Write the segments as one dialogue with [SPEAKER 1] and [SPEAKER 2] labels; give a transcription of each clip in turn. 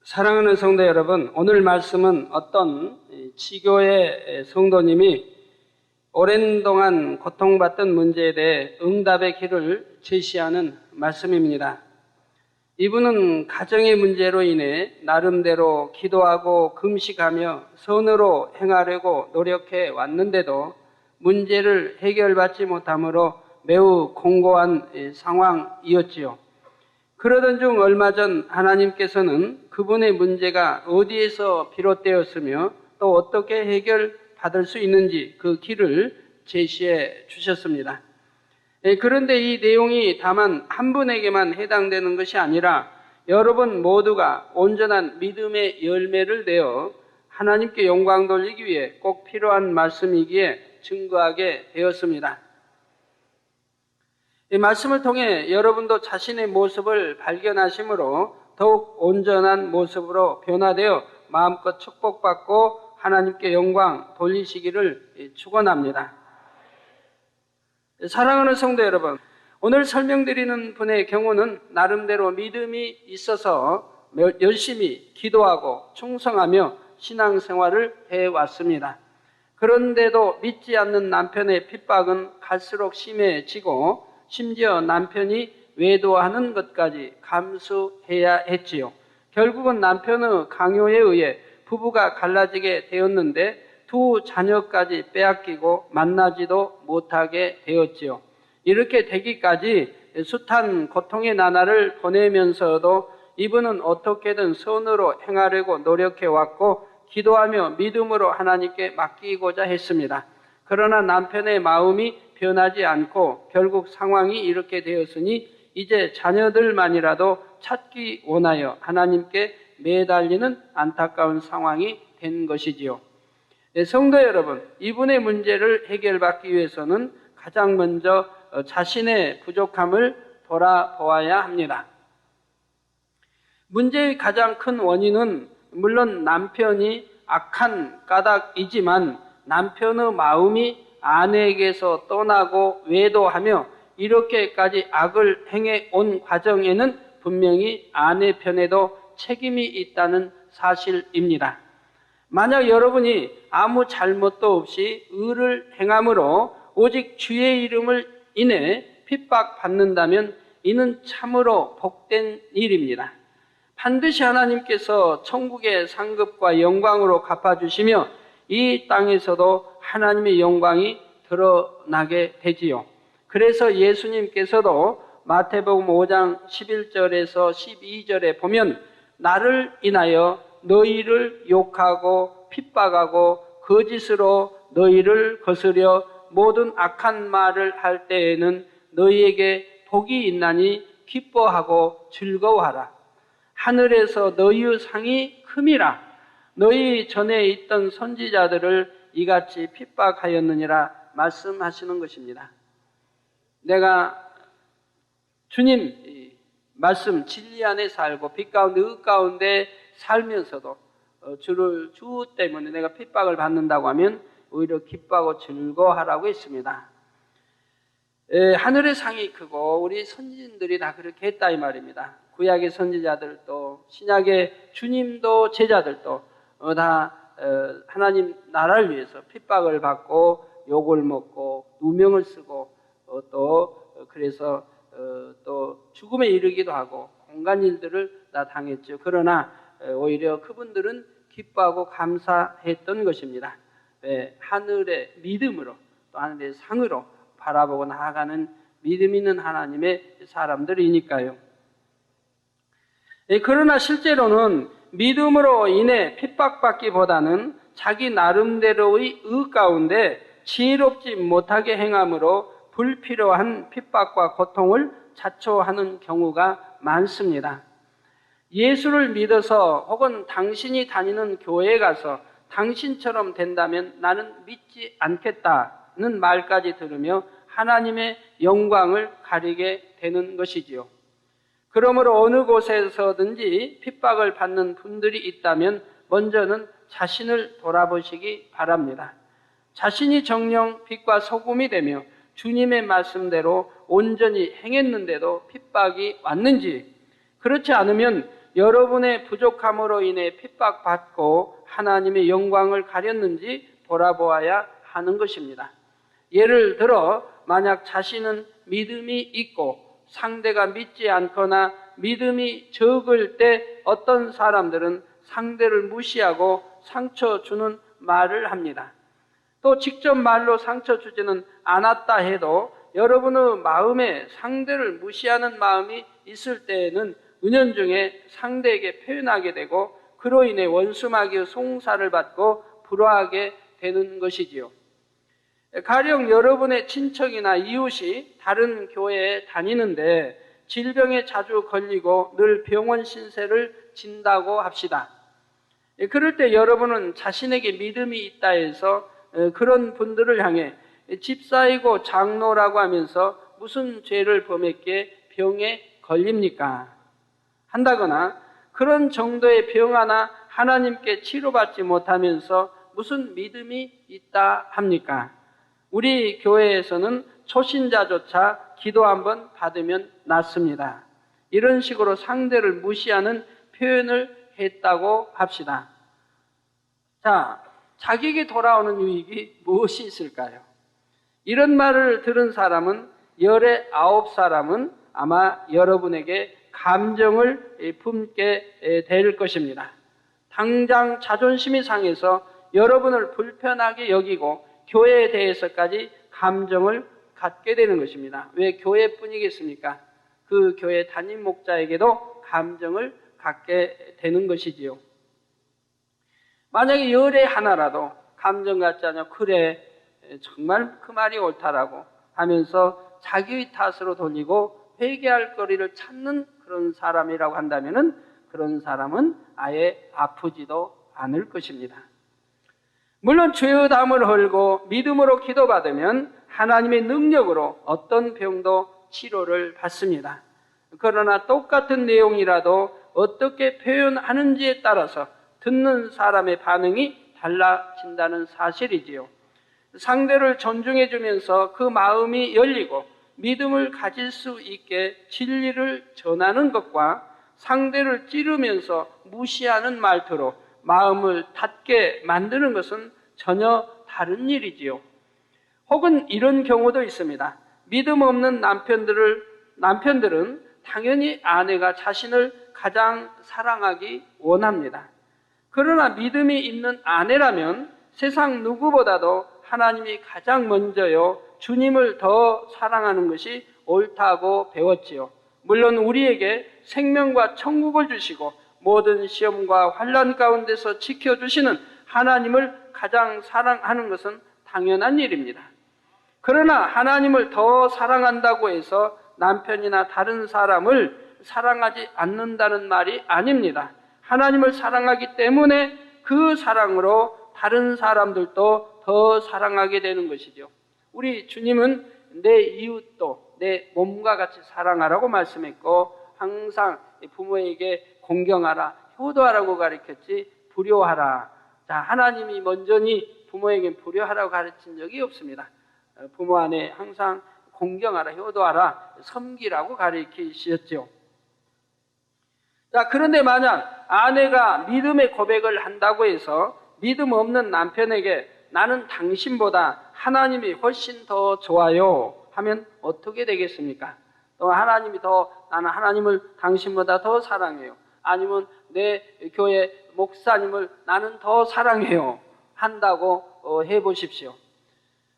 [SPEAKER 1] 사랑하는 성도 여러분, 오늘 말씀은 어떤 지교의 성도님이 오랜 동안 고통받던 문제에 대해 응답의 길을 제시하는 말씀입니다. 이분은 가정의 문제로 인해 나름대로 기도하고 금식하며 선으로 행하려고 노력해 왔는데도 문제를 해결받지 못함으로 매우 공고한 상황이었지요. 그러던 중 얼마 전 하나님께서는 그분의 문제가 어디에서 비롯되었으며 또 어떻게 해결받을 수 있는지 그 길을 제시해 주셨습니다. 그런데 이 내용이 다만 한 분에게만 해당되는 것이 아니라 여러분 모두가 온전한 믿음의 열매를 내어 하나님께 영광 돌리기 위해 꼭 필요한 말씀이기에 증거하게 되었습니다. 이 말씀을 통해 여러분도 자신의 모습을 발견하심으로 더욱 온전한 모습으로 변화되어 마음껏 축복받고 하나님께 영광 돌리시기를 축원합니다. 사랑하는 성도 여러분, 오늘 설명드리는 분의 경우는 나름대로 믿음이 있어서 열심히 기도하고 충성하며 신앙생활을 해왔습니다. 그런데도 믿지 않는 남편의 핍박은 갈수록 심해지고 심지어 남편이 외도하는 것까지 감수해야 했지요. 결국은 남편의 강요에 의해 부부가 갈라지게 되었는데 두 자녀까지 빼앗기고 만나지도 못하게 되었지요. 이렇게 되기까지 숱한 고통의 나날을 보내면서도 이분은 어떻게든 선으로 행하려고 노력해왔고 기도하며 믿음으로 하나님께 맡기고자 했습니다. 그러나 남편의 마음이 변하지 않고 결국 상황이 이렇게 되었으니 이제 자녀들만이라도 찾기 원하여 하나님께 매달리는 안타까운 상황이 된 것이지요. 성도 여러분, 이분의 문제를 해결받기 위해서는 가장 먼저 자신의 부족함을 돌아보아야 합니다. 문제의 가장 큰 원인은 물론 남편이 악한 까닭이지만 남편의 마음이 아내에게서 떠나고 외도하며 이렇게까지 악을 행해 온 과정에는 분명히 아내 편에도 책임이 있다는 사실입니다. 만약 여러분이 아무 잘못도 없이 의를 행함으로 오직 주의 이름을 인해 핍박받는다면 이는 참으로 복된 일입니다. 반드시 하나님께서 천국의 상급과 영광으로 갚아주시며 이 땅에서도 하나님의 영광이 드러나게 되지요. 그래서 예수님께서도 마태복음 5장 11절에서 12절에 보면 나를 인하여 너희를 욕하고 핍박하고 거짓으로 너희를 거스려 모든 악한 말을 할 때에는 너희에게 복이 있나니 기뻐하고 즐거워하라. 하늘에서 너희의 상이 큼이라. 너희 전에 있던 선지자들을 이같이 핍박하였느니라 말씀하시는 것입니다. 내가 주님 말씀 진리 안에 살고 빛 가운데 의 가운데 살면서도 주 때문에 내가 핍박을 받는다고 하면 오히려 기뻐하고 즐거워하라고 했습니다. 하늘의 상이 크고 우리 선지자들이 다 그렇게 했다 이 말입니다. 구약의 선지자들도 신약의 주님도 제자들도 다 하나님 나라를 위해서 핍박을 받고 욕을 먹고 누명을 쓰고 또 그래서 또 죽음에 이르기도 하고 온갖 일들을 다 당했죠. 그러나 오히려 그분들은 기뻐하고 감사했던 것입니다. 하늘의 믿음으로 또 하늘의 상으로 바라보고 나아가는 믿음 있는 하나님의 사람들이니까요. 그러나 실제로는 믿음으로 인해 핍박받기보다는 자기 나름대로의 의 가운데 지혜롭지 못하게 행함으로 불필요한 핍박과 고통을 자초하는 경우가 많습니다. 예수를 믿어서 혹은 당신이 다니는 교회에 가서 당신처럼 된다면 나는 믿지 않겠다는 말까지 들으며 하나님의 영광을 가리게 되는 것이지요. 그러므로 어느 곳에서든지 핍박을 받는 분들이 있다면 먼저는 자신을 돌아보시기 바랍니다. 자신이 정녕 빛과 소금이 되며 주님의 말씀대로 온전히 행했는데도 핍박이 왔는지, 그렇지 않으면 여러분의 부족함으로 인해 핍박받고 하나님의 영광을 가렸는지 돌아보아야 하는 것입니다. 예를 들어 만약 자신은 믿음이 있고 상대가 믿지 않거나 믿음이 적을 때 어떤 사람들은 상대를 무시하고 상처 주는 말을 합니다. 또 직접 말로 상처 주지는 않았다 해도 여러분의 마음에 상대를 무시하는 마음이 있을 때에는 은연중에 상대에게 표현하게 되고 그로 인해 원수마귀의 송사를 받고 불화하게 되는 것이지요. 가령 여러분의 친척이나 이웃이 다른 교회에 다니는데 질병에 자주 걸리고 늘 병원 신세를 진다고 합시다. 그럴 때 여러분은 자신에게 믿음이 있다 해서 그런 분들을 향해 집사이고 장로라고 하면서 무슨 죄를 범했기에 병에 걸립니까? 한다거나 그런 정도의 병 하나 하나님께 치료받지 못하면서 무슨 믿음이 있다 합니까? 우리 교회에서는 초신자조차 기도 한번 받으면 낫습니다. 이런 식으로 상대를 무시하는 표현을 했다고 합시다. 자, 자기에게 돌아오는 유익이 무엇이 있을까요? 이런 말을 들은 사람은 19사람은 아마 여러분에게 감정을 품게 될 것입니다. 당장 자존심이 상해서 여러분을 불편하게 여기고 교회에 대해서까지 감정을 갖게 되는 것입니다. 왜 교회뿐이겠습니까? 그 교회 담임 목자에게도 감정을 갖게 되는 것이지요. 만약에 열의 하나라도 감정 갖지 않아 그래 정말 그 말이 옳다라고 하면서 자기의 탓으로 돌리고 회개할 거리를 찾는 그런 사람이라고 한다면 그런 사람은 아예 아프지도 않을 것입니다. 물론 죄의 담을 헐고 믿음으로 기도받으면 하나님의 능력으로 어떤 병도 치료를 받습니다. 그러나 똑같은 내용이라도 어떻게 표현하는지에 따라서 듣는 사람의 반응이 달라진다는 사실이지요. 상대를 존중해 주면서 그 마음이 열리고 믿음을 가질 수 있게 진리를 전하는 것과 상대를 찌르면서 무시하는 말투로 마음을 닫게 만드는 것은 전혀 다른 일이지요. 혹은 이런 경우도 있습니다. 믿음 없는 남편들은 당연히 아내가 자신을 가장 사랑하기 원합니다. 그러나 믿음이 있는 아내라면 세상 누구보다도 하나님이 가장 먼저요, 주님을 더 사랑하는 것이 옳다고 배웠지요. 물론 우리에게 생명과 천국을 주시고 모든 시험과 환난 가운데서 지켜주시는 하나님을 가장 사랑하는 것은 당연한 일입니다. 그러나 하나님을 더 사랑한다고 해서 남편이나 다른 사람을 사랑하지 않는다는 말이 아닙니다. 하나님을 사랑하기 때문에 그 사랑으로 다른 사람들도 더 사랑하게 되는 것이죠. 우리 주님은 내 이웃도 내 몸과 같이 사랑하라고 말씀했고 항상 부모에게 공경하라, 효도하라고 가르쳤지 불효하라. 자, 하나님이 먼저니 부모에게 불효하라고 가르친 적이 없습니다. 부모 안에 항상 공경하라, 효도하라, 섬기라고 가르치셨죠. 자, 그런데 만약 아내가 믿음의 고백을 한다고 해서 믿음 없는 남편에게 나는 당신보다 하나님이 훨씬 더 좋아요 하면 어떻게 되겠습니까? 또 나는 하나님을 당신보다 더 사랑해요. 아니면 내 교회 목사님을 나는 더 사랑해요 한다고 해보십시오.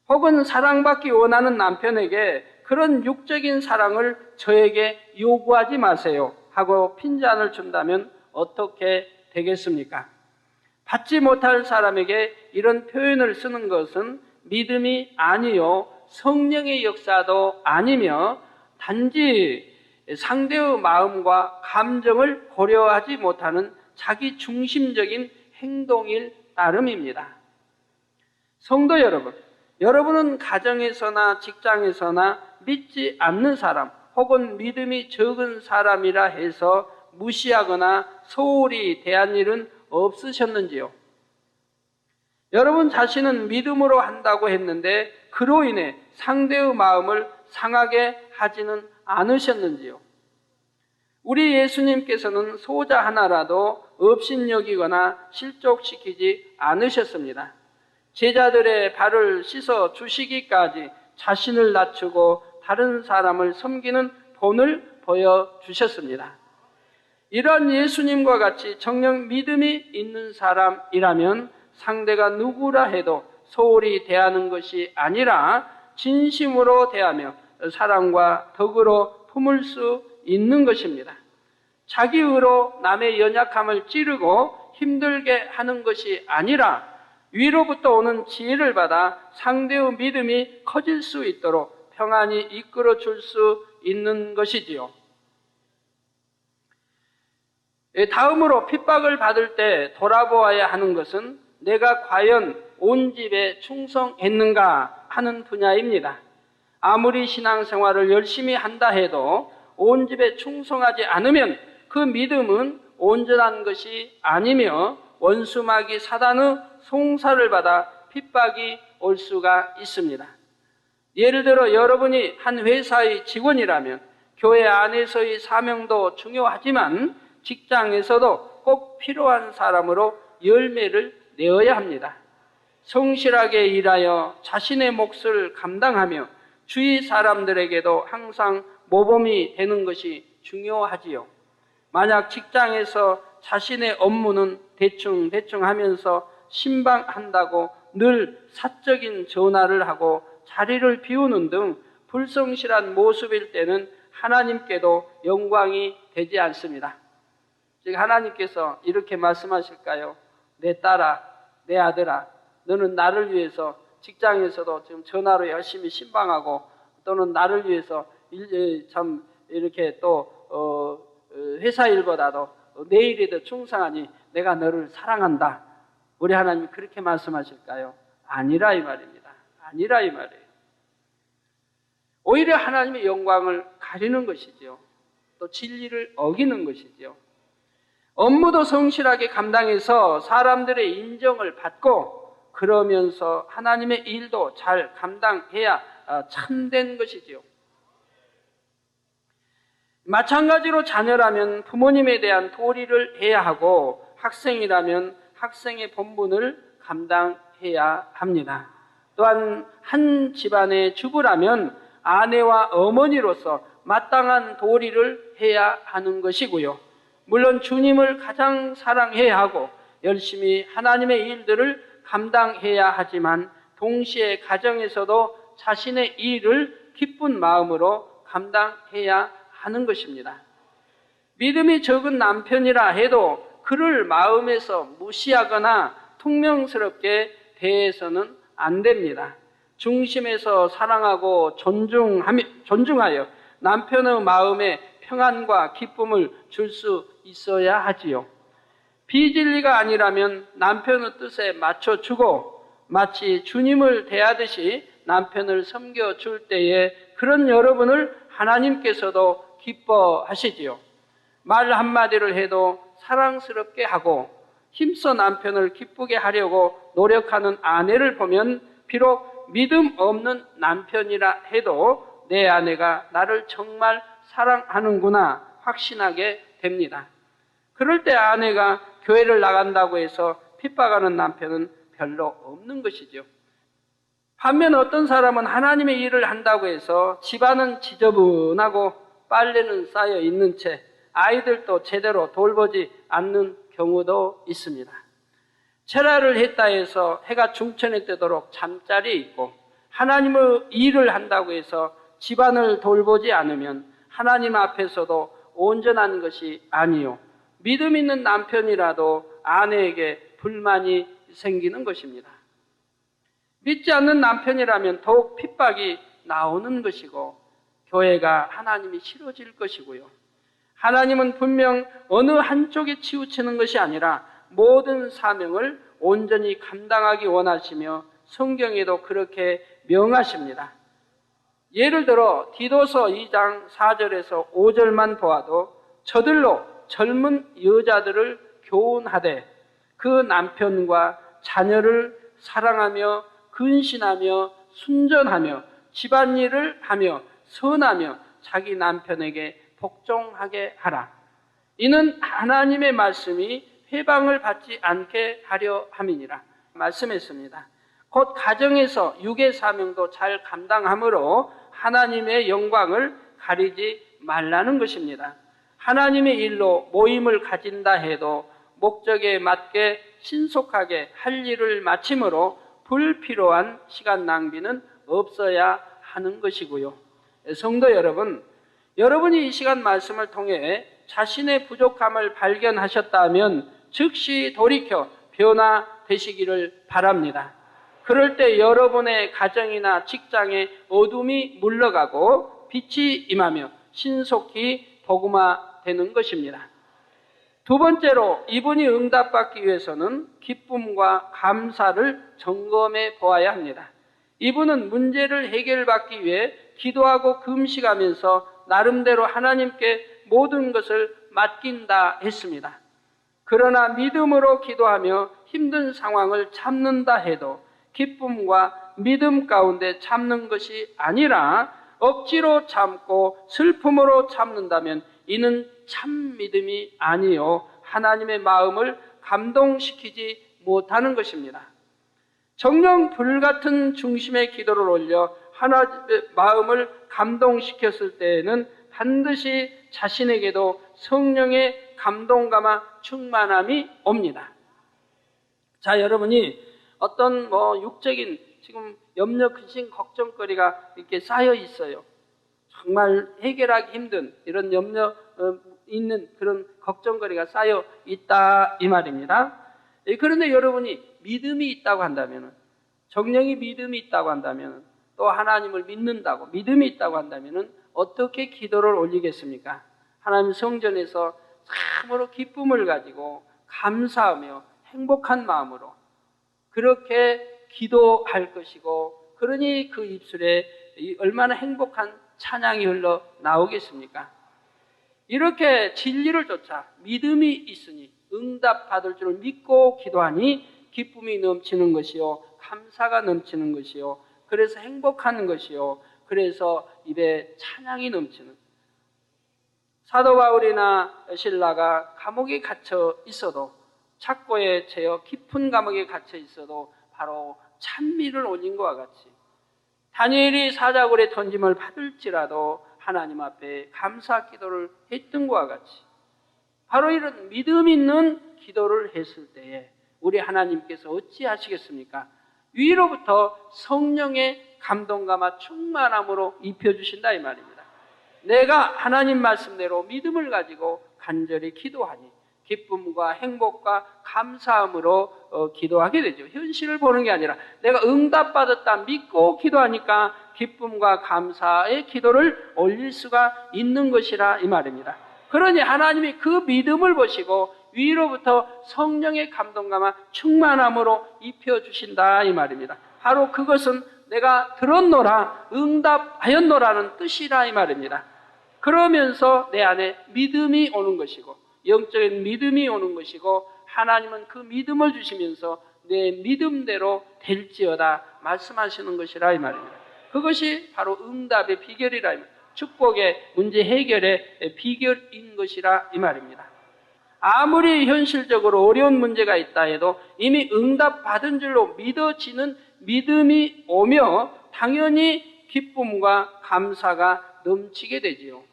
[SPEAKER 1] 혹은 사랑받기 원하는 남편에게 그런 육적인 사랑을 저에게 요구하지 마세요 하고 핀잔을 준다면 어떻게 되겠습니까? 받지 못할 사람에게 이런 표현을 쓰는 것은 믿음이 아니요 성령의 역사도 아니며 단지 상대의 마음과 감정을 고려하지 못하는 자기 중심적인 행동일 따름입니다. 성도 여러분, 여러분은 가정에서나 직장에서나 믿지 않는 사람 혹은 믿음이 적은 사람이라 해서 무시하거나 소홀히 대한 일은 없으셨는지요? 여러분 자신은 믿음으로 한다고 했는데 그로 인해 상대의 마음을 상하게 하지는 않으셨는지요? 우리 예수님께서는 소자 하나라도 업신여기거나 실족시키지 않으셨습니다. 제자들의 발을 씻어 주시기까지 자신을 낮추고 다른 사람을 섬기는 본을 보여주셨습니다. 이런 예수님과 같이 정녕 믿음이 있는 사람이라면 상대가 누구라 해도 소홀히 대하는 것이 아니라 진심으로 대하며 사랑과 덕으로 품을 수 있는 것입니다. 자기 의로 남의 연약함을 찌르고 힘들게 하는 것이 아니라 위로부터 오는 지혜를 받아 상대의 믿음이 커질 수 있도록 평안히 이끌어 줄 수 있는 것이지요. 다음으로 핍박을 받을 때 돌아보아야 하는 것은 내가 과연 온 집에 충성했는가 하는 분야입니다. 아무리 신앙생활을 열심히 한다 해도 온 집에 충성하지 않으면 그 믿음은 온전한 것이 아니며 원수마귀 사단의 송사를 받아 핍박이 올 수가 있습니다. 예를 들어 여러분이 한 회사의 직원이라면 교회 안에서의 사명도 중요하지만 직장에서도 꼭 필요한 사람으로 열매를 내어야 합니다. 성실하게 일하여 자신의 몫을 감당하며 주위 사람들에게도 항상 모범이 되는 것이 중요하지요. 만약 직장에서 자신의 업무는 대충 하면서 신방한다고 늘 사적인 전화를 하고 자리를 비우는 등 불성실한 모습일 때는 하나님께도 영광이 되지 않습니다. 즉 하나님께서 이렇게 말씀하실까요? 내 딸아, 내 아들아, 너는 나를 위해서 직장에서도 지금 전화로 열심히 신방하고 또는 나를 위해서 참 이렇게 또 회사 일보다도 내 일에 더 충성하니 내가 너를 사랑한다. 우리 하나님이 그렇게 말씀하실까요? 아니라 이 말입니다. 아니라 이 말이에요. 오히려 하나님의 영광을 가리는 것이지요. 또 진리를 어기는 것이지요. 업무도 성실하게 감당해서 사람들의 인정을 받고 그러면서 하나님의 일도 잘 감당해야 참된 것이지요. 마찬가지로 자녀라면 부모님에 대한 도리를 해야 하고 학생이라면 학생의 본분을 감당해야 합니다. 또한 한 집안의 주부라면 아내와 어머니로서 마땅한 도리를 해야 하는 것이고요. 물론 주님을 가장 사랑해야 하고 열심히 하나님의 일들을 감당해야 하지만 동시에 가정에서도 자신의 일을 기쁜 마음으로 감당해야 하는 것입니다. 믿음이 적은 남편이라 해도 그를 마음에서 무시하거나 퉁명스럽게 대해서는 안 됩니다. 중심에서 사랑하고 존중하여 남편의 마음에 평안과 기쁨을 줄 수 있어야 하지요. 비진리가 아니라면 남편의 뜻에 맞춰주고 마치 주님을 대하듯이 남편을 섬겨줄 때에 그런 여러분을 하나님께서도 기뻐하시지요. 말 한마디를 해도 사랑스럽게 하고 힘써 남편을 기쁘게 하려고 노력하는 아내를 보면 비록 믿음 없는 남편이라 해도 내 아내가 나를 정말 사랑하는구나 확신하게 됩니다. 그럴 때 아내가 교회를 나간다고 해서 핍박하는 남편은 별로 없는 것이죠. 반면 어떤 사람은 하나님의 일을 한다고 해서 집안은 지저분하고 빨래는 쌓여 있는 채 아이들도 제대로 돌보지 않는 경우도 있습니다. 철야를 했다 해서 해가 중천에 뜨도록 잠자리에 있고 하나님의 일을 한다고 해서 집안을 돌보지 않으면 하나님 앞에서도 온전한 것이 아니요. 믿음 있는 남편이라도 아내에게 불만이 생기는 것입니다. 믿지 않는 남편이라면 더욱 핍박이 나오는 것이고 교회가 하나님이 싫어질 것이고요. 하나님은 분명 어느 한쪽에 치우치는 것이 아니라 모든 사명을 온전히 감당하기 원하시며 성경에도 그렇게 명하십니다. 예를 들어 디도서 2장 4절에서 5절만 보아도 저들로 젊은 여자들을 교훈하되 그 남편과 자녀를 사랑하며 근신하며 순전하며 집안일을 하며 선하며 자기 남편에게 복종하게 하라. 이는 하나님의 말씀이 회방을 받지 않게 하려 함이니라 말씀했습니다. 곧 가정에서 육의 사명도 잘 감당함으로 하나님의 영광을 가리지 말라는 것입니다. 하나님의 일로 모임을 가진다 해도 목적에 맞게 신속하게 할 일을 마침으로 불필요한 시간 낭비는 없어야 하는 것이고요. 성도 여러분, 여러분이 이 시간 말씀을 통해 자신의 부족함을 발견하셨다면 즉시 돌이켜 변화되시기를 바랍니다. 그럴 때 여러분의 가정이나 직장에 어둠이 물러가고 빛이 임하며 신속히 복음화되는 것입니다. 두 번째로 이분이 응답받기 위해서는 기쁨과 감사를 점검해 보아야 합니다. 이분은 문제를 해결받기 위해 기도하고 금식하면서 나름대로 하나님께 모든 것을 맡긴다 했습니다. 그러나 믿음으로 기도하며 힘든 상황을 참는다 해도 기쁨과 믿음 가운데 참는 것이 아니라 억지로 참고 슬픔으로 참는다면 이는 참 믿음이 아니요 하나님의 마음을 감동시키지 못하는 것입니다. 정녕 불같은 중심의 기도를 올려 하나님의 마음을 감동시켰을 때에는 반드시 자신에게도 성령의 감동감과 충만함이 옵니다. 자, 여러분이 어떤 육적인 지금 염려, 근심, 걱정거리가 이렇게 쌓여 있어요. 정말 해결하기 힘든 이런 염려 있는 그런 걱정거리가 쌓여 있다 이 말입니다. 그런데 여러분이 믿음이 있다고 한다면, 정령이 믿음이 있다고 한다면, 또 하나님을 믿는다고 믿음이 있다고 한다면 어떻게 기도를 올리겠습니까? 하나님 성전에서 참으로 기쁨을 가지고 감사하며 행복한 마음으로 그렇게 기도할 것이고, 그러니 그 입술에 얼마나 행복한 찬양이 흘러 나오겠습니까? 이렇게 진리를 쫓아 믿음이 있으니 응답받을 줄을 믿고 기도하니 기쁨이 넘치는 것이요 감사가 넘치는 것이요 그래서 행복한 것이요 그래서 입에 찬양이 넘치는. 사도 바울이나 실라가 감옥에 갇혀 있어도, 착고에 채여 깊은 감옥에 갇혀 있어도 바로 찬미를 올린 것과 같이, 다니엘이 사자굴에 던짐을 받을지라도 하나님 앞에 감사 기도를 했던 것과 같이, 바로 이런 믿음 있는 기도를 했을 때에 우리 하나님께서 어찌하시겠습니까? 위로부터 성령의 감동감과 충만함으로 입혀주신다 이 말입니다. 내가 하나님 말씀대로 믿음을 가지고 간절히 기도하니 기쁨과 행복과 감사함으로 기도하게 되죠. 현실을 보는 게 아니라 내가 응답받았다 믿고 기도하니까 기쁨과 감사의 기도를 올릴 수가 있는 것이라 이 말입니다. 그러니 하나님이 그 믿음을 보시고 위로부터 성령의 감동감과 충만함으로 입혀주신다 이 말입니다. 바로 그것은 내가 들었노라, 응답하였노라는 뜻이라 이 말입니다. 그러면서 내 안에 믿음이 오는 것이고, 영적인 믿음이 오는 것이고, 하나님은 그 믿음을 주시면서 내 믿음대로 될지어다 말씀하시는 것이라 이 말입니다. 그것이 바로 응답의 비결이라 이 말입니다. 축복의 문제 해결의 비결인 것이라 이 말입니다. 아무리 현실적으로 어려운 문제가 있다 해도 이미 응답받은 줄로 믿어지는 믿음이 오며 당연히 기쁨과 감사가 넘치게 되지요.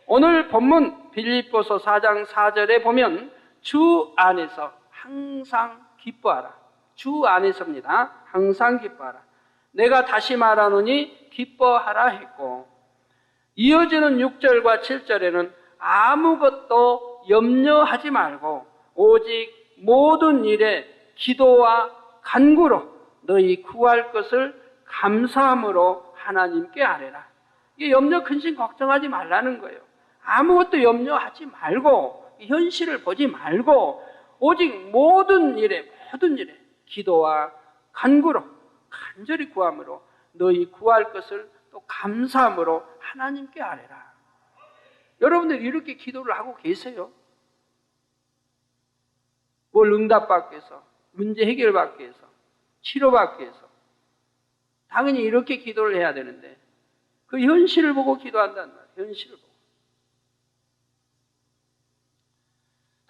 [SPEAKER 1] 오늘 본문 빌립보서 4장 4절에 보면 주 안에서 항상 기뻐하라. 주 안에서입니다. 항상 기뻐하라. 내가 다시 말하노니 기뻐하라 했고, 이어지는 6절과 7절에는 아무것도 염려하지 말고 오직 모든 일에 기도와 간구로 너희 구할 것을 감사함으로 하나님께 아뢰라. 이게 염려, 근심, 걱정하지 말라는 거예요. 아무것도 염려하지 말고 현실을 보지 말고 오직 모든 일에 기도와 간구로 간절히 구함으로 너희 구할 것을 또 감사함으로 하나님께 아뢰라. 여러분들 이렇게 기도를 하고 계세요? 뭘 응답받기 위해서, 문제 해결받기 위해서, 치료받기 위해서. 당연히 이렇게 기도를 해야 되는데 그 현실을 보고 기도한단 말이에요. 현실을 보고.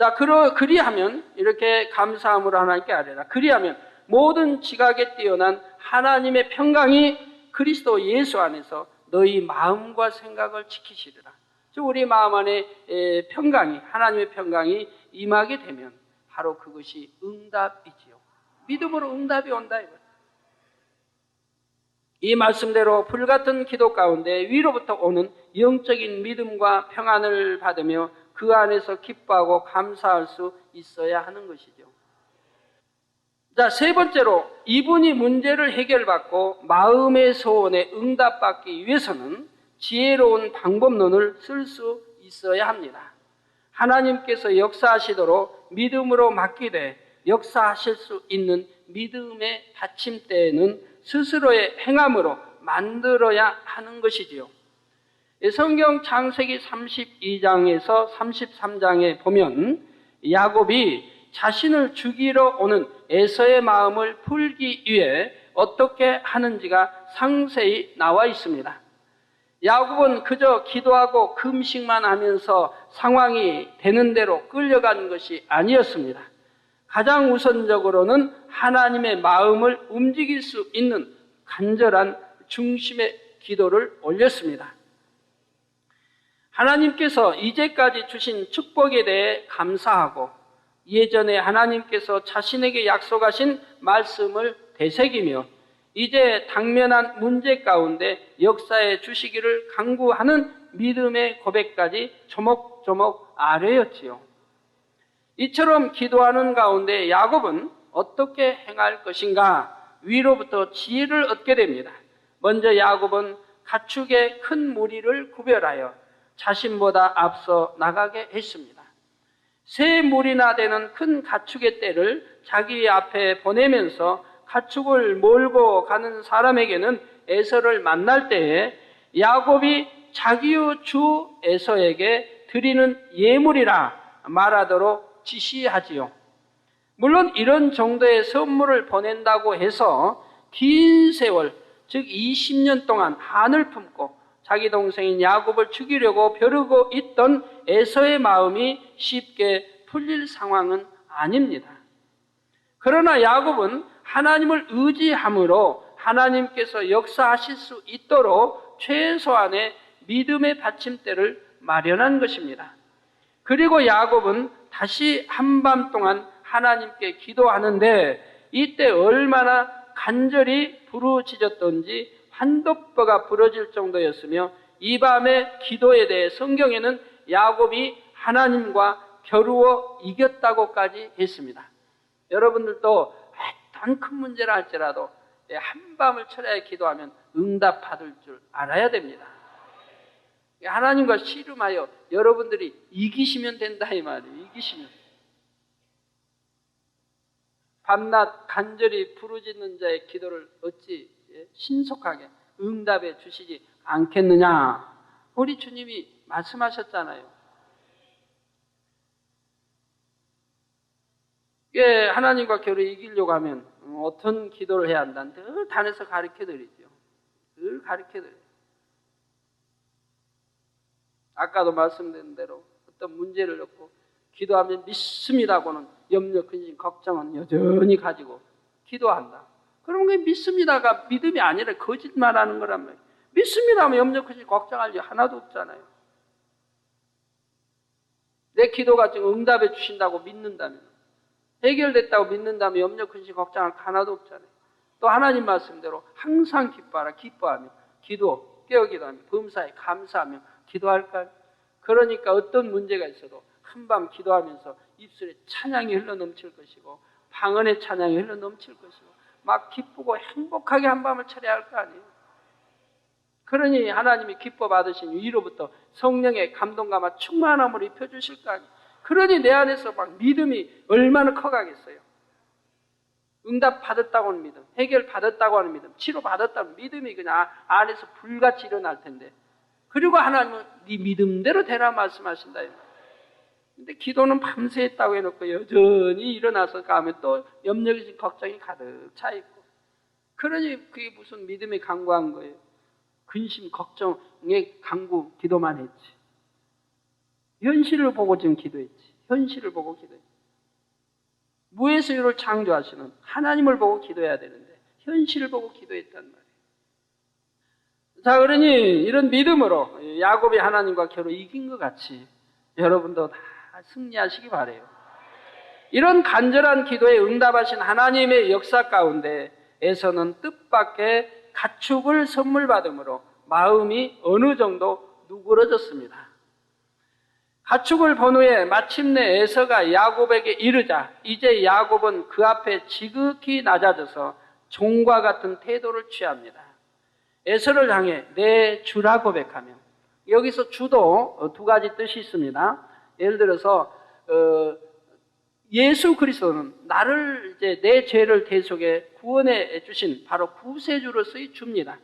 [SPEAKER 1] 자, 그리하면 이렇게 감사함으로 하나님께 아뢰라. 그리하면 모든 지각에 뛰어난 하나님의 평강이 그리스도 예수 안에서 너희 마음과 생각을 지키시리라. 즉 우리 마음 안에 평강이, 하나님의 평강이 임하게 되면 바로 그것이 응답이지요. 믿음으로 응답이 온다 이거예요. 이 말씀대로 불같은 기도 가운데 위로부터 오는 영적인 믿음과 평안을 받으며 그 안에서 기뻐하고 감사할 수 있어야 하는 것이죠. 자, 세 번째로 이분이 문제를 해결받고 마음의 소원에 응답받기 위해서는 지혜로운 방법론을 쓸 수 있어야 합니다. 하나님께서 역사하시도록 믿음으로 맡기되 역사하실 수 있는 믿음의 받침대는 스스로의 행함으로 만들어야 하는 것이지요. 성경 창세기 32장에서 33장에 보면 야곱이 자신을 죽이러 오는 에서의 마음을 풀기 위해 어떻게 하는지가 상세히 나와 있습니다. 야곱은 그저 기도하고 금식만 하면서 상황이 되는 대로 끌려가는 것이 아니었습니다. 가장 우선적으로는 하나님의 마음을 움직일 수 있는 간절한 중심의 기도를 올렸습니다. 하나님께서 이제까지 주신 축복에 대해 감사하고 예전에 하나님께서 자신에게 약속하신 말씀을 되새기며 이제 당면한 문제 가운데 역사해 주시기를 간구하는 믿음의 고백까지 조목조목 아뢰었지요. 이처럼 기도하는 가운데 야곱은 어떻게 행할 것인가 위로부터 지혜를 얻게 됩니다. 먼저 야곱은 가축의 큰 무리를 구별하여 자신보다 앞서 나가게 했습니다. 세 무리나 되는 큰 가축의 떼를 자기 앞에 보내면서 가축을 몰고 가는 사람에게는 에서를 만날 때에 야곱이 자기의 주 에서에게 드리는 예물이라 말하도록 지시하지요. 물론 이런 정도의 선물을 보낸다고 해서 긴 세월, 즉 20년 동안 한을 품고 자기 동생인 야곱을 죽이려고 벼르고 있던 에서의 마음이 쉽게 풀릴 상황은 아닙니다. 그러나 야곱은 하나님을 의지함으로 하나님께서 역사하실 수 있도록 최소한의 믿음의 받침대를 마련한 것입니다. 그리고 야곱은 다시 한밤 동안 하나님께 기도하는데 이때 얼마나 간절히 부르짖었던지 환도뼈가 부러질 정도였으며 이 밤의 기도에 대해 성경에는 야곱이 하나님과 겨루어 이겼다고까지 했습니다. 여러분들도 어떤 큰 문제라 할지라도 한밤을 철야에 기도하면 응답받을 줄 알아야 됩니다. 하나님과 씨름하여 여러분들이 이기시면 된다 이 말이에요. 이기시면. 밤낮 간절히 부르짖는 자의 기도를 어찌 신속하게 응답해 주시지 않겠느냐. 우리 주님이 말씀하셨잖아요. 하나님과 겨루 이기려고 하면 어떤 기도를 해야 한다는 늘 단에서 가르쳐드리죠. 늘 가르쳐드려요. 아까도 말씀드린 대로 어떤 문제를 놓고 기도하면 믿습니다고는 염려, 근심, 걱정은 여전히 가지고 기도한다. 그러면 그 믿습니다가 믿음이 아니라 거짓말하는 거란 말이에요. 믿습니다 하면 염려, 근심, 걱정할 일 하나도 없잖아요. 내 기도가 지금 응답해 주신다고 믿는다면, 해결됐다고 믿는다면 염려, 근심, 걱정할 거 하나도 없잖아요. 또 하나님 말씀대로 항상 기뻐하라, 기뻐하며 기도, 깨어 기도하며 범사에 감사하며 기도할까요? 그러니까 어떤 문제가 있어도 한밤 기도하면서 입술에 찬양이 흘러넘칠 것이고 방언의 찬양이 흘러넘칠 것이고 막 기쁘고 행복하게 한밤을 차려야 할 거 아니에요. 그러니 하나님이 기뻐 받으신 위로부터 성령의 감동감과 충만함을 입혀주실 거 아니에요. 그러니 내 안에서 막 믿음이 얼마나 커가겠어요. 응답 받았다고 하는 믿음, 해결 받았다고 하는 믿음, 치료 받았다는 믿음이 그냥 안에서 불같이 일어날 텐데, 그리고 하나님은 네 믿음대로 되라 말씀하신다. 근데 기도는 밤새 했다고 해놓고 여전히 일어나서 가면 또 염려심 걱정이 가득 차 있고, 그러니 그게 무슨 믿음의 간구한 거예요. 근심 걱정의 간구 기도만 했지. 현실을 보고 지금 기도했지. 현실을 보고 기도해요. 무에서 유를 창조하시는 하나님을 보고 기도해야 되는데 현실을 보고 기도했단 말이에요. 자, 그러니 이런 믿음으로 야곱이 하나님과 겨루 이긴 것 같이 여러분도 다 승리하시기 바라요. 이런 간절한 기도에 응답하신 하나님의 역사 가운데 에서는 뜻밖의 가축을 선물 받음으로 마음이 어느 정도 누그러졌습니다. 가축을 본 후에 마침내 에서가 야곱에게 이르자 이제 야곱은 그 앞에 지극히 낮아져서 종과 같은 태도를 취합니다. 에서를 향해 내 주라 고백하며, 여기서 주도 두 가지 뜻이 있습니다. 예를 들어서 예수 그리스도는 나를 이제 내 죄를 대속해 구원해 주신 바로 구세주로서의 주입니다.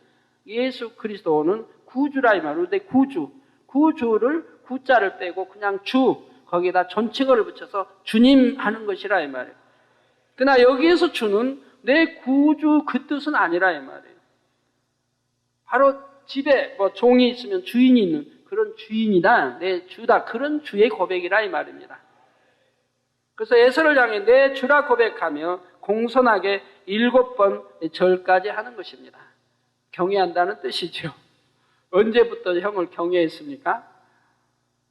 [SPEAKER 1] 예수 그리스도는 구주라 이 말이에요. 근데 구주를 구자를 빼고 그냥 주 거기다 존칭어를 붙여서 주님 하는 것이라 이 말이에요. 그러나 여기에서 주는 내 구주 그 뜻은 아니라 이 말이에요. 바로 집에 뭐 종이 있으면 주인이 있는 그런 주인이다, 내 주다, 그런 주의 고백이라 이 말입니다. 그래서 에서를 향해 내 주라 고백하며 공손하게 7번 절까지 하는 것입니다. 경외한다는 뜻이죠. 언제부터 형을 경외했습니까?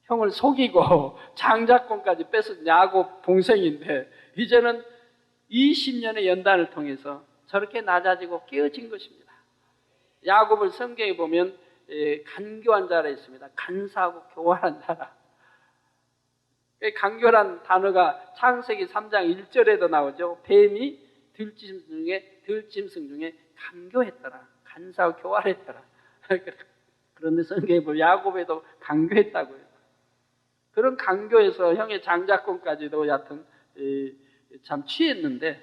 [SPEAKER 1] 형을 속이고 장자권까지 뺏은 야곱 동생인데 이제는 20년의 연단을 통해서 저렇게 낮아지고 깨어진 것입니다. 야곱을 성경에 보면 간교한 자라 있습니다. 간사하고 교활한 자라. 간교란 단어가 창세기 3장 1절에도 나오죠. 뱀이 들짐승 중에 간교했더라. 간사하고 교활했더라. 그런데 성경에 보면 야곱에도 간교했다고요. 그런 간교에서 형의 장자권까지도 여하튼 참 취했는데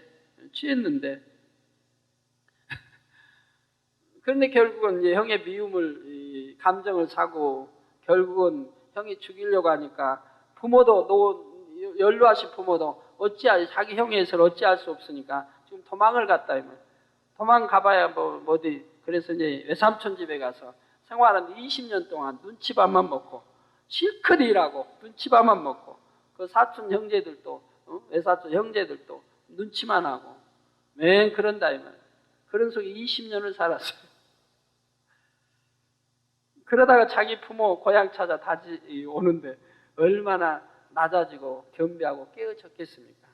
[SPEAKER 1] 그런데 결국은 이제 형의 미움을 감정을 사고 결국은 형이 죽이려고 하니까 부모도 연루하신 부모도 자기 형의 해서를 어찌할 수 없으니까 지금 도망을 갔다 이면 도망가봐야 뭐 어디. 그래서 이제 외삼촌 집에 가서 생활하는데 20년 동안 눈치밥만 먹고 실컷 일하고 눈치밥만 먹고 그 사촌 형제들도 외사촌 형제들도 눈치만 하고 맨 그런다 이 말. 그런 속에 20년을 살았어요. 그러다가 자기 부모 고향 찾아 다시 오는데 얼마나 낮아지고 겸비하고 깨어졌겠습니까?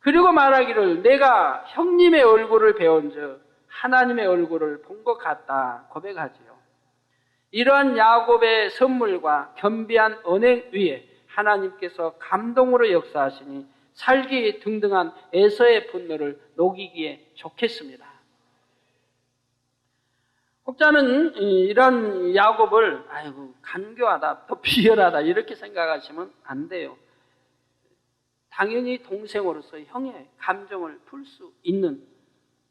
[SPEAKER 1] 그리고 말하기를 내가 형님의 얼굴을 배운즉 하나님의 얼굴을 본 것 같다 고백하지요. 이러한 야곱의 선물과 겸비한 언행 위에 하나님께서 감동으로 역사하시니 살기 등등한 에서의 분노를 녹이기에 좋겠습니다. 혹자는 이런 야곱을 아이고 간교하다, 또 비열하다 이렇게 생각하시면 안 돼요. 당연히 동생으로서 형의 감정을 풀 수 있는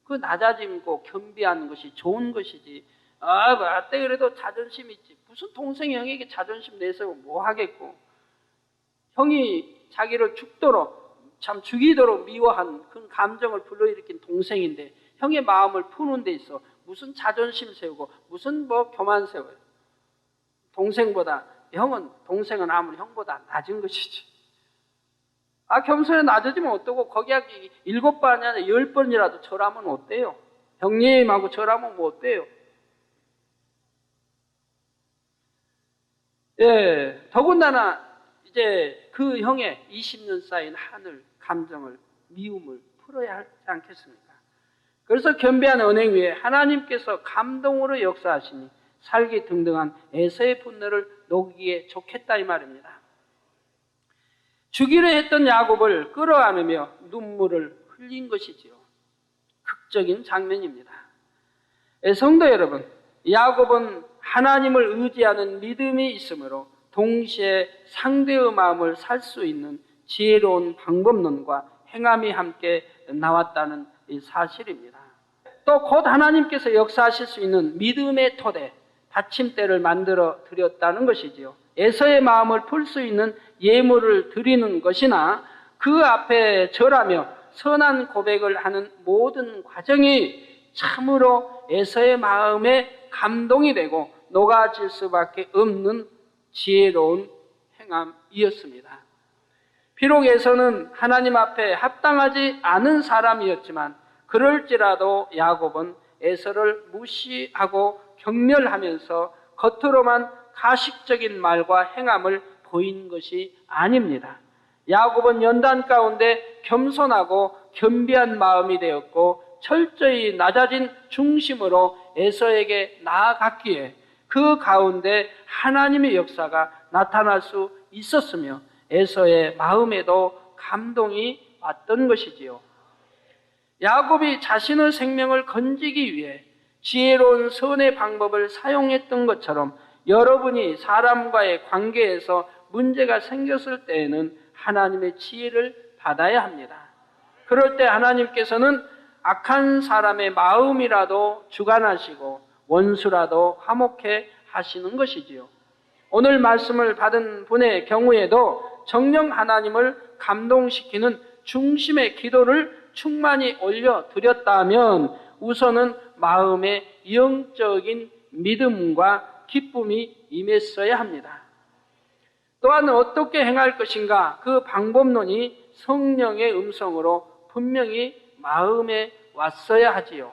[SPEAKER 1] 그 낮아짐고 겸비한 것이 좋은 것이지. 맞대 그래도 자존심 있지. 무슨 동생이 형에게 자존심 내세우고 뭐 하겠고. 형이 자기를 죽이도록 미워한 그 감정을 불러일으킨 동생인데 형의 마음을 푸는 데 있어 무슨 자존심 세우고 무슨 뭐 교만 세워요. 동생은 아무리 형보다 낮은 것이지. 겸손에 낮아지면 어떠고 거기에 7번이 아니라 10번이라도 절하면 어때요? 형님하고 절하면 뭐 어때요? 예, 더군다나 이제 그 형의 20년 쌓인 하늘 감정을 미움을 풀어야 하지 않겠습니까? 그래서 겸비한 언행 위에 하나님께서 감동으로 역사하시니 살기 등등한 에서의 분노를 녹이기에 좋겠다 이 말입니다. 죽이려 했던 야곱을 끌어안으며 눈물을 흘린 것이지요. 극적인 장면입니다. 성도 여러분, 야곱은 하나님을 의지하는 믿음이 있으므로 동시에 상대의 마음을 살 수 있는 지혜로운 방법론과 행함이 함께 나왔다는 이 사실입니다. 또 곧 하나님께서 역사하실 수 있는 믿음의 토대, 받침대를 만들어 드렸다는 것이지요. 에서의 마음을 풀 수 있는 예물을 드리는 것이나 그 앞에 절하며 선한 고백을 하는 모든 과정이 참으로 에서의 마음에 감동이 되고 녹아질 수밖에 없는 지혜로운 행함 사람이었습니다. 비록 에서는 하나님 앞에 합당하지 않은 사람이었지만 그럴지라도 야곱은 에서를 무시하고 경멸하면서 겉으로만 가식적인 말과 행함을 보인 것이 아닙니다. 야곱은 연단 가운데 겸손하고 겸비한 마음이 되었고 철저히 낮아진 중심으로 에서에게 나아갔기에 그 가운데 하나님의 역사가 나타날 수 있었으며 에서의 마음에도 감동이 왔던 것이지요. 야곱이 자신의 생명을 건지기 위해 지혜로운 선의 방법을 사용했던 것처럼 여러분이 사람과의 관계에서 문제가 생겼을 때에는 하나님의 지혜를 받아야 합니다. 그럴 때 하나님께서는 악한 사람의 마음이라도 주관하시고 원수라도 화목해 하시는 것이지요. 오늘 말씀을 받은 분의 경우에도 정녕 하나님을 감동시키는 중심의 기도를 충만히 올려드렸다면 우선은 마음에 영적인 믿음과 기쁨이 임했어야 합니다. 또한 어떻게 행할 것인가 그 방법론이 성령의 음성으로 분명히 마음에 왔어야 하지요.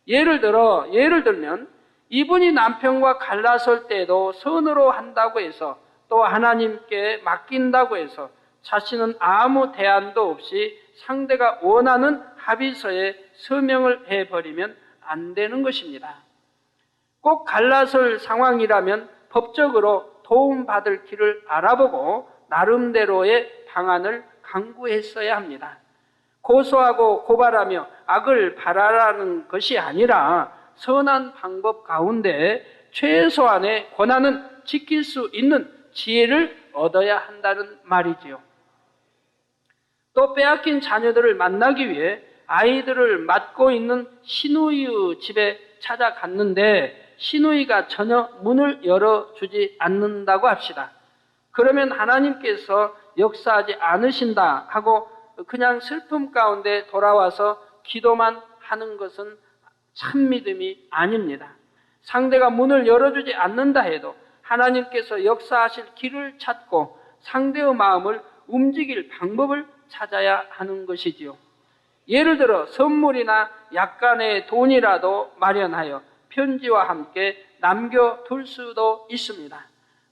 [SPEAKER 1] 예를 들면 이분이 남편과 갈라설 때도 선으로 한다고 해서 또 하나님께 맡긴다고 해서 자신은 아무 대안도 없이 상대가 원하는 합의서에 서명을 해버리면 안 되는 것입니다. 꼭 갈라설 상황이라면 법적으로 도움받을 길을 알아보고 나름대로의 방안을 강구했어야 합니다. 고소하고 고발하며 악을 바라라는 것이 아니라 선한 방법 가운데 최소한의 권한은 지킬 수 있는 지혜를 얻어야 한다는 말이지요. 또 빼앗긴 자녀들을 만나기 위해 아이들을 맡고 있는 시누이의 집에 찾아갔는데 시누이가 전혀 문을 열어주지 않는다고 합시다. 그러면 하나님께서 역사하지 않으신다 하고 그냥 슬픔 가운데 돌아와서 기도만 하는 것은 참 믿음이 아닙니다. 상대가 문을 열어주지 않는다 해도 하나님께서 역사하실 길을 찾고 상대의 마음을 움직일 방법을 찾아야 하는 것이지요. 예를 들어 선물이나 약간의 돈이라도 마련하여 편지와 함께 남겨둘 수도 있습니다.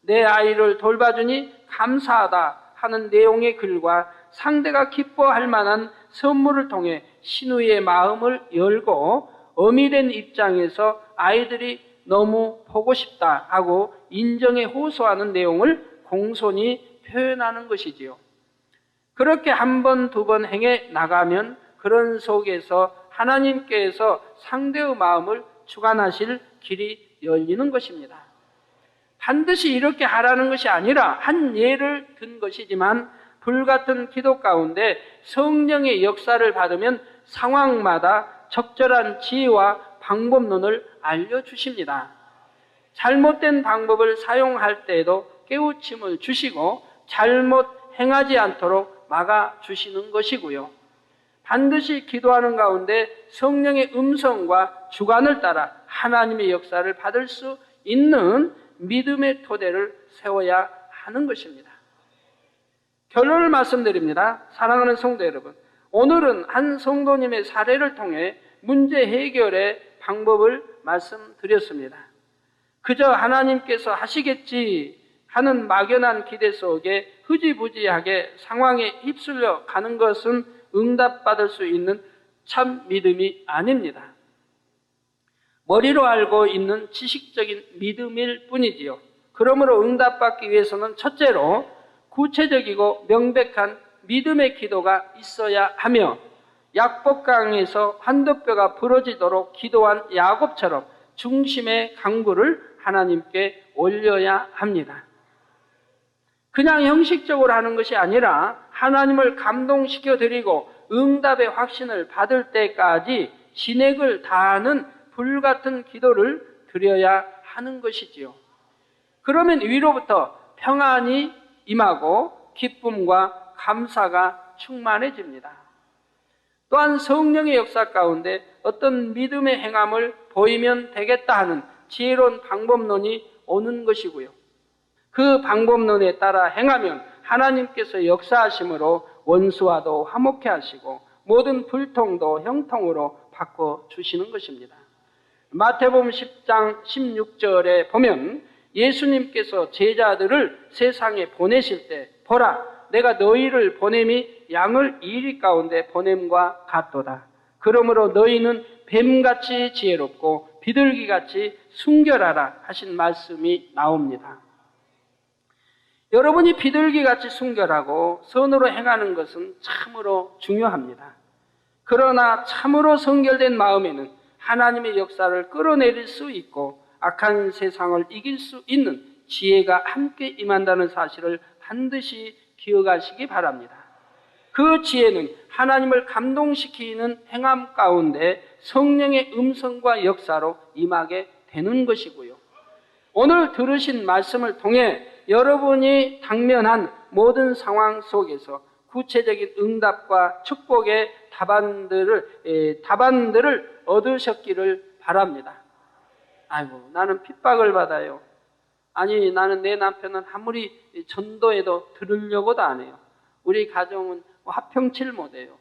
[SPEAKER 1] 내 아이를 돌봐주니 감사하다 하는 내용의 글과 상대가 기뻐할 만한 선물을 통해 시누이의 마음을 열고 어미된 입장에서 아이들이 너무 보고 싶다 하고 인정에 호소하는 내용을 공손히 표현하는 것이지요. 그렇게 한 번, 두 번 행해 나가면 그런 속에서 하나님께서 상대의 마음을 주관하실 길이 열리는 것입니다. 반드시 이렇게 하라는 것이 아니라 한 예를 든 것이지만 불같은 기도 가운데 성령의 역사를 받으면 상황마다 적절한 지혜와 방법론을 알려주십니다. 잘못된 방법을 사용할 때에도 깨우침을 주시고 잘못 행하지 않도록 막아주시는 것이고요. 반드시 기도하는 가운데 성령의 음성과 주관을 따라 하나님의 역사를 받을 수 있는 믿음의 토대를 세워야 하는 것입니다. 결론을 말씀드립니다. 사랑하는 성도 여러분, 오늘은 한 성도님의 사례를 통해 문제 해결의 방법을 말씀드렸습니다. 그저 하나님께서 하시겠지 하는 막연한 기대 속에 흐지부지하게 상황에 휩쓸려 가는 것은 응답받을 수 있는 참 믿음이 아닙니다. 머리로 알고 있는 지식적인 믿음일 뿐이지요. 그러므로 응답받기 위해서는 첫째로 구체적이고 명백한 믿음의 기도가 있어야 하며 약복강에서 환도뼈가 부러지도록 기도한 야곱처럼 중심의 강구를 하나님께 올려야 합니다. 그냥 형식적으로 하는 것이 아니라 하나님을 감동시켜 드리고 응답의 확신을 받을 때까지 진액을 다하는 불같은 기도를 드려야 하는 것이지요. 그러면 위로부터 평안이 임하고 기쁨과 감사가 충만해집니다. 또한 성령의 역사 가운데 어떤 믿음의 행함을 보이면 되겠다 하는 지혜로운 방법론이 오는 것이고요. 그 방법론에 따라 행하면 하나님께서 역사하심으로 원수와도 화목해 하시고 모든 불통도 형통으로 바꿔주시는 것입니다. 마태복음 10장 16절에 보면 예수님께서 제자들을 세상에 보내실 때 보라 내가 너희를 보냄이 양을 이리 가운데 보냄과 같도다. 그러므로 너희는 뱀같이 지혜롭고 비둘기같이 순결하라 하신 말씀이 나옵니다. 여러분이 비둘기같이 순결하고 선으로 행하는 것은 참으로 중요합니다. 그러나 참으로 성결된 마음에는 하나님의 역사를 끌어내릴 수 있고 악한 세상을 이길 수 있는 지혜가 함께 임한다는 사실을 반드시 기억하시기 바랍니다. 그 지혜는 하나님을 감동시키는 행함 가운데 성령의 음성과 역사로 임하게 되는 것이고요. 오늘 들으신 말씀을 통해 여러분이 당면한 모든 상황 속에서 구체적인 응답과 축복의 답안들을 얻으셨기를 바랍니다. 아이고, 나는 핍박을 받아요. 아니, 나는 내 남편은 아무리 전도해도 들으려고도 안 해요. 우리 가정은 화평칠 못해요.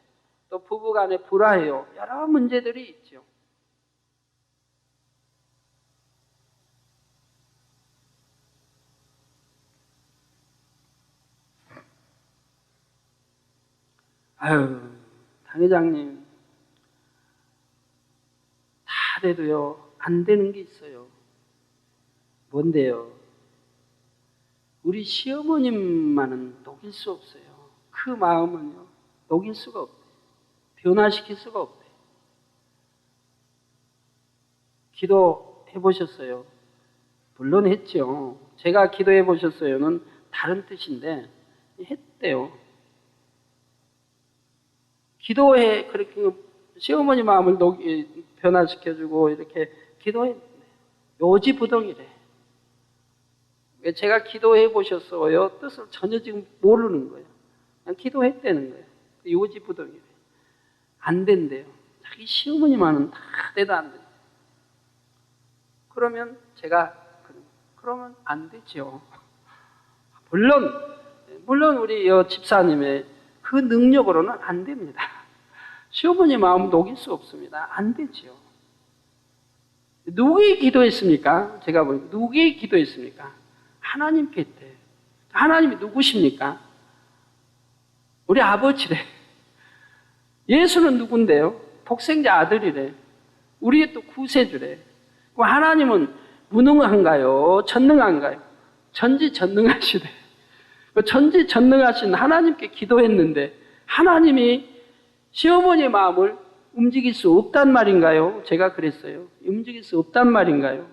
[SPEAKER 1] 또 부부간에 불화해요. 여러 문제들이 있죠. 아유, 당회장님, 다 돼도요, 안 되는 게 있어요. 뭔데요? 우리 시어머님만은 녹일 수 없어요. 그 마음은요, 녹일 수가 없대요. 변화시킬 수가 없대요. 기도해 보셨어요? 물론 했죠. 제가 기도해 보셨어요는 다른 뜻인데, 했대요. 기도해, 그렇게 시어머니 마음을 변화시켜주고, 이렇게 기도했는데, 요지부동이래. 제가 기도해 보셨어요? 뜻을 전혀 지금 모르는 거예요. 그냥 기도했다는 거예요. 요지부동이래. 안 된대요. 자기 시어머니만은 다 돼도 안 된대요. 그러면 제가, 그러면 안 되죠. 물론 우리 집사님의 그 능력으로는 안 됩니다. 시어머니 마음 녹일 수 없습니다. 안 되죠. 누구에게 기도했습니까? 제가 보니까 누구에게 기도했습니까? 하나님께 했대요. 하나님이 누구십니까? 우리 아버지래. 예수는 누군데요? 독생자 아들이래. 우리의 또 구세주래. 그럼 하나님은 무능한가요? 전능한가요? 전지전능하시래. 전지전능하신 하나님께 기도했는데 하나님이 시어머니의 마음을 움직일 수 없단 말인가요? 제가 그랬어요. 움직일 수 없단 말인가요?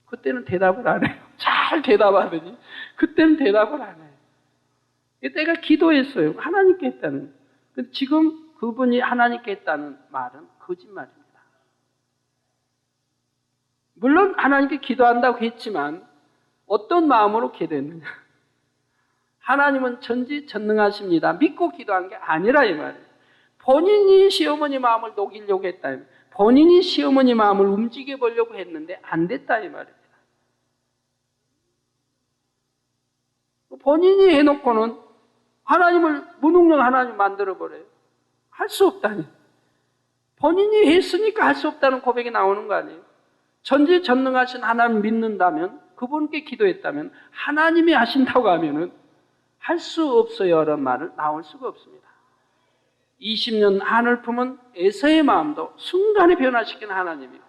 [SPEAKER 1] 그때는 대답을 안 해요. 잘 대답하더니 그때는 대답을 안 해요. 내가 기도했어요. 하나님께 했다는. 지금 그분이 하나님께 했다는 말은 거짓말입니다. 물론 하나님께 기도한다고 했지만 어떤 마음으로 기도했느냐? 하나님은 전지전능하십니다. 믿고 기도한 게 아니라 이 말이에요. 본인이 시어머니 마음을 녹이려고 했다. 본인이 시어머니 마음을 움직여 보려고 했는데 안 됐다 이 말입니다. 본인이 해놓고는 하나님을 무능력 하나님 만들어버려요. 할 수 없다니. 본인이 했으니까 할 수 없다는 고백이 나오는 거 아니에요. 전지전능하신 하나님 믿는다면, 그분께 기도했다면, 하나님이 하신다고 하면은 할 수 없어요 라는 말을 나올 수가 없습니다. 20년 한을 품은 에서의 마음도 순간에 변화시키는 하나님이요.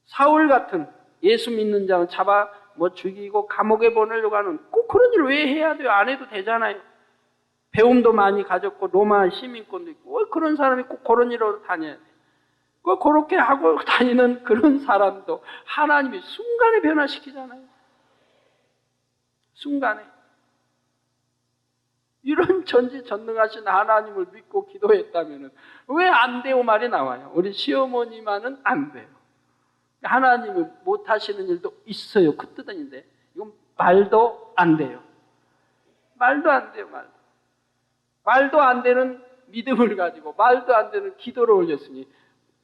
[SPEAKER 1] 사울 같은 예수 믿는 자는 잡아 죽이고 감옥에 보내려고 하는, 꼭 그런 일을 왜 해야 돼요? 안 해도 되잖아요. 배움도 많이 가졌고 로마 시민권도 있고 왜 그런 사람이 꼭 그런 일로 다녀야 돼요? 꼭 그렇게 하고 다니는 그런 사람도 하나님이 순간에 변화시키잖아요. 순간에. 이런 전지전능하신 하나님을 믿고 기도했다면 왜 안 돼요 말이 나와요. 우리 시어머니만은 안 돼요. 하나님이 못하시는 일도 있어요. 그 뜻인데 이건 말도 안 돼요. 말도 안 돼요. 말도 안 되는 믿음을 가지고 말도 안 되는 기도를 올렸으니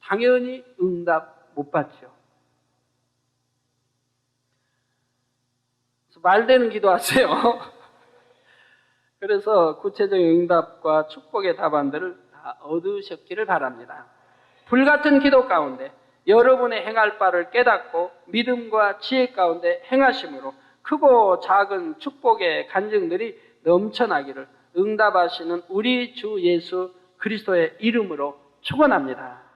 [SPEAKER 1] 당연히 응답 못 받죠. 말되는 기도하세요. 그래서 구체적인 응답과 축복의 답안들을 다 얻으셨기를 바랍니다. 불같은 기도 가운데 여러분의 행할 바를 깨닫고 믿음과 지혜 가운데 행하심으로 크고 작은 축복의 간증들이 넘쳐나기를 응답하시는 우리 주 예수 그리스도의 이름으로 축원합니다.